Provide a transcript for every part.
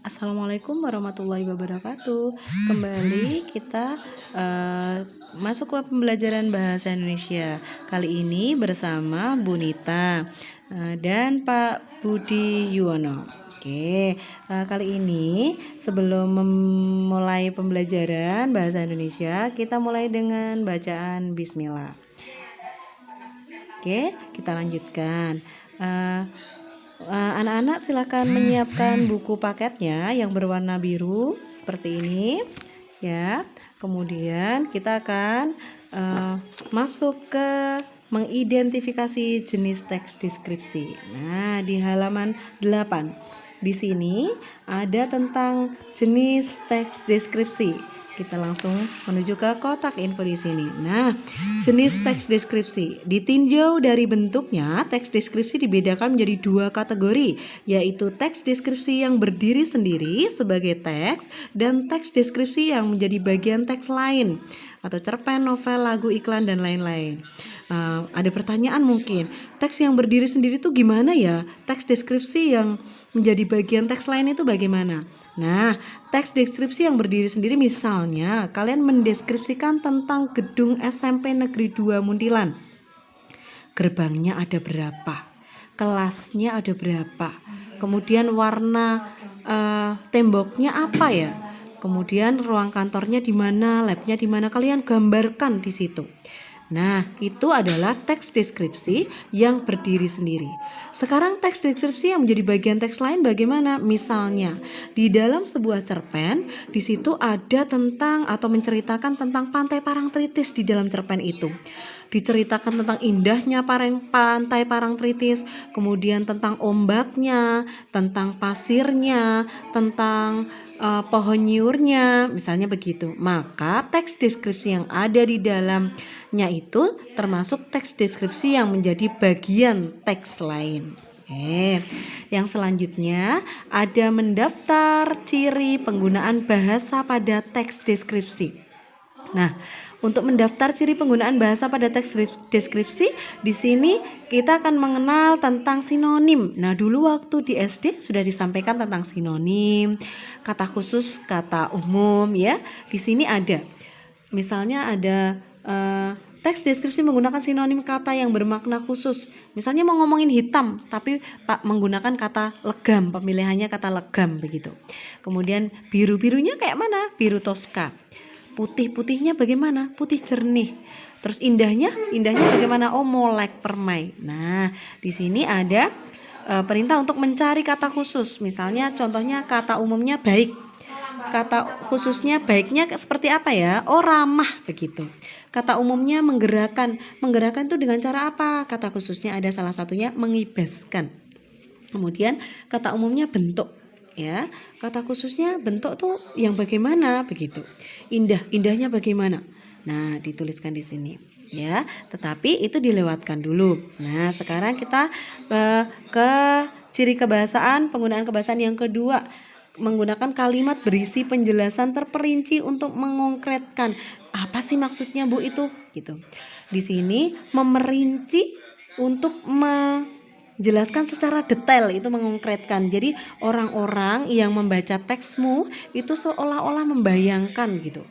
Assalamualaikum warahmatullahi wabarakatuh. Kembali kita masuk ke pembelajaran bahasa Indonesia. Kali ini bersama Bu Nita dan Pak Budi Yuwono. Oke, kali ini sebelum memulai pembelajaran bahasa Indonesia, kita mulai dengan bacaan Bismillah. Oke, kita lanjutkan. Anak-anak silakan menyiapkan buku paketnya yang berwarna biru seperti ini ya. Kemudian kita akan masuk ke mengidentifikasi jenis teks deskripsi. Nah, di halaman 8 di sini ada tentang jenis teks deskripsi. Kita langsung menuju ke kotak info di sini. Nah, jenis teks deskripsi ditinjau dari bentuknya, teks deskripsi dibedakan menjadi dua kategori, yaitu teks deskripsi yang berdiri sendiri sebagai teks dan teks deskripsi yang menjadi bagian teks lain atau cerpen, novel, lagu, iklan, dan lain-lain. Ada pertanyaan mungkin, teks yang berdiri sendiri itu gimana ya? Teks deskripsi yang menjadi bagian teks lain itu bagaimana? Nah, teks deskripsi yang berdiri sendiri misalnya kalian mendeskripsikan tentang gedung SMP Negeri 2 Muntilan. Gerbangnya ada berapa? Kelasnya ada berapa? Kemudian warna temboknya apa ya? Kemudian ruang kantornya di mana, labnya di mana, kalian gambarkan di situ. Nah, itu adalah teks deskripsi yang berdiri sendiri. Sekarang teks deskripsi yang menjadi bagian teks lain bagaimana? Misalnya, di dalam sebuah cerpen, di situ ada tentang atau menceritakan tentang Pantai Parangtritis di dalam cerpen itu. Diceritakan tentang indahnya Pantai Parangtritis, kemudian tentang ombaknya, tentang pasirnya, tentang pohon nyiurnya, misalnya begitu. Maka teks deskripsi yang ada di dalamnya itu termasuk teks deskripsi yang menjadi bagian teks lain. Yang selanjutnya ada mendaftar ciri penggunaan bahasa pada teks deskripsi. Nah, untuk mendaftar ciri penggunaan bahasa pada teks deskripsi, di sini kita akan mengenal tentang sinonim. Nah, dulu waktu di SD sudah disampaikan tentang sinonim, kata khusus, kata umum ya. Di sini ada. Misalnya ada teks deskripsi menggunakan sinonim kata yang bermakna khusus. Misalnya mau ngomongin hitam, tapi Pak menggunakan kata legam, pemilihannya kata legam begitu. Kemudian biru-birunya kayak mana? Biru toska. Putih-putihnya bagaimana? Putih jernih. Terus indahnya bagaimana? Oh, molek permai. Nah, di sini ada perintah untuk mencari kata khusus. Misalnya contohnya kata umumnya baik. Kata khususnya baiknya seperti apa ya? Oh, ramah begitu. Kata umumnya menggerakkan. Menggerakkan itu dengan cara apa? Kata khususnya ada salah satunya mengibaskan. Kemudian kata umumnya bentuk. Ya, kata khususnya bentuk tuh yang bagaimana begitu. Indahnya bagaimana? Nah, dituliskan di sini ya. Tetapi itu dilewatkan dulu. Nah, sekarang kita ke ciri kebahasaan, penggunaan kebahasaan yang kedua, menggunakan kalimat berisi penjelasan terperinci untuk mengkonkretkan. Apa sih maksudnya, Bu, itu? Gitu. Di sini memerinci untuk jelaskan secara detail, itu mengkonkretkan. Jadi orang-orang yang membaca teksmu itu seolah-olah membayangkan gitu.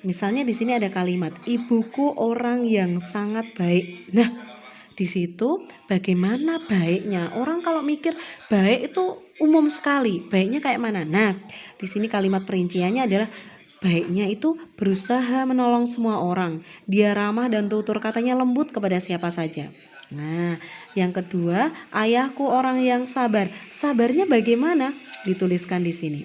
Misalnya di sini ada kalimat ibuku orang yang sangat baik. Nah, di situ bagaimana baiknya? Orang kalau mikir baik itu umum sekali. Baiknya kayak mana? Nah, di sini kalimat perinciannya adalah baiknya itu berusaha menolong semua orang. Dia ramah dan tutur katanya lembut kepada siapa saja. Nah, yang kedua, ayahku orang yang sabar. Sabarnya bagaimana? Dituliskan di sini.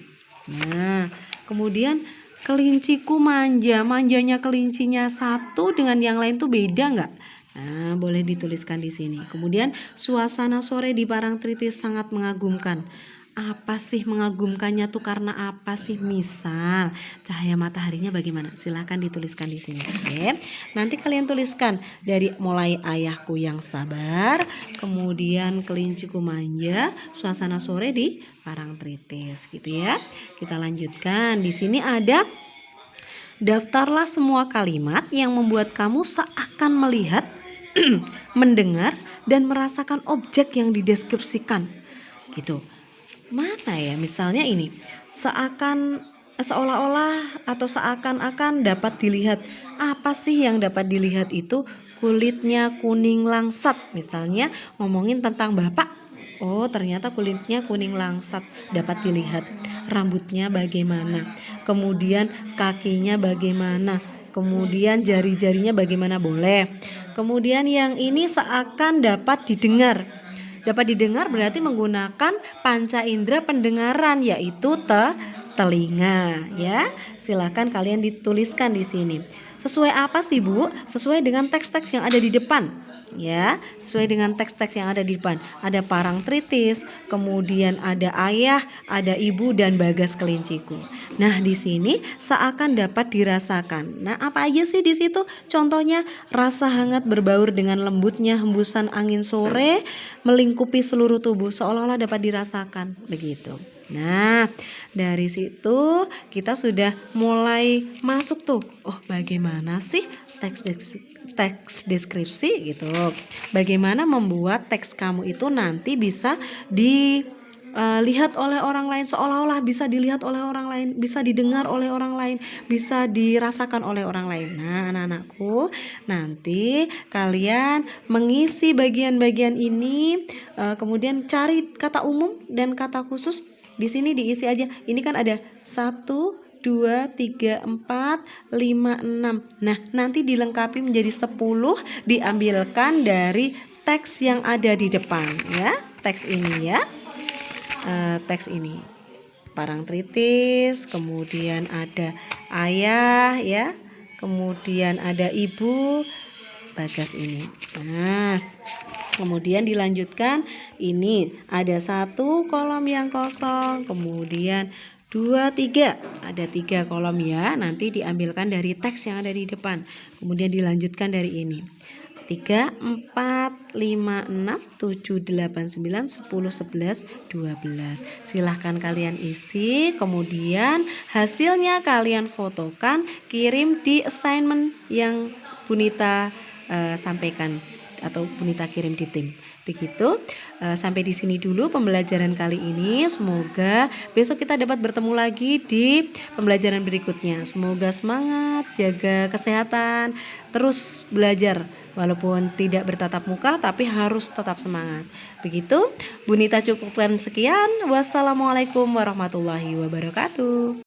Nah, kemudian kelinciku manja. Manjanya kelincinya satu dengan yang lain tuh beda nggak? Nah, boleh dituliskan di sini. Kemudian suasana sore di Parangtritis sangat mengagumkan. Apa sih mengagumkannya tuh karena apa sih? Misal cahaya mataharinya bagaimana? Silahkan dituliskan di sini. Oke. Nanti kalian tuliskan dari mulai ayahku yang sabar, kemudian kelinciku manja, suasana sore di Parangtritis gitu ya. Kita lanjutkan. Di sini ada daftarlah semua kalimat yang membuat kamu seakan melihat, mendengar dan merasakan objek yang dideskripsikan. Gitu. Mana ya? Misalnya ini, seolah-olah atau seakan-akan dapat dilihat. Apa sih yang dapat dilihat itu? Kulitnya kuning langsat. Misalnya ngomongin tentang bapak. Oh, ternyata kulitnya kuning langsat, dapat dilihat. Rambutnya bagaimana? Kemudian kakinya bagaimana? Kemudian jari-jarinya bagaimana? Boleh. Kemudian yang ini seakan dapat didengar. Dapat didengar berarti menggunakan panca indera pendengaran, yaitu telinga ya. Silakan kalian dituliskan di sini. Sesuai apa sih, Bu? Sesuai dengan teks-teks yang ada di depan. Ya, sesuai dengan teks-teks yang ada di depan. Ada Parangtritis, kemudian ada ayah, ada ibu, dan Bagas Kelinciku. Nah, di sini seakan dapat dirasakan. Nah, apa aja sih di situ? Contohnya, rasa hangat berbaur dengan lembutnya hembusan angin sore melingkupi seluruh tubuh, seolah-olah dapat dirasakan begitu. Nah, dari situ kita sudah mulai masuk tuh. Oh, bagaimana sih teks deskripsi gitu. Bagaimana membuat teks kamu itu nanti bisa dilihat oleh orang lain, seolah-olah bisa dilihat oleh orang lain, bisa didengar oleh orang lain, bisa dirasakan oleh orang lain. Nah, anak-anakku, nanti kalian mengisi bagian-bagian ini, kemudian cari kata umum dan kata khusus. Di sini diisi aja. Ini kan ada 1, 2, 3, 4, 5, 6. Nah, nanti dilengkapi menjadi 10, diambilkan dari teks yang ada di depan ya. Teks ini ya. Teks ini. Parangtritis, kemudian ada ayah ya. Kemudian ada ibu, Bagas ini. Nah, kemudian dilanjutkan, ini ada 1 kolom yang kosong, kemudian 2, 3, ada 3 kolom ya. Nanti diambilkan dari teks yang ada di depan. Kemudian dilanjutkan dari ini. 3, 4, 5, 6, 7, 8, 9, 10, 11, 12. Silahkan kalian isi, kemudian hasilnya kalian fotokan, kirim di assignment yang Bunita sampaikan atau Bunita kirim di tim. Begitu. Sampai di sini dulu pembelajaran kali ini. Semoga besok kita dapat bertemu lagi di pembelajaran berikutnya. Semoga semangat, jaga kesehatan, terus belajar walaupun tidak bertatap muka tapi harus tetap semangat. Begitu. Bunita cukupkan sekian. Wassalamualaikum warahmatullahi wabarakatuh.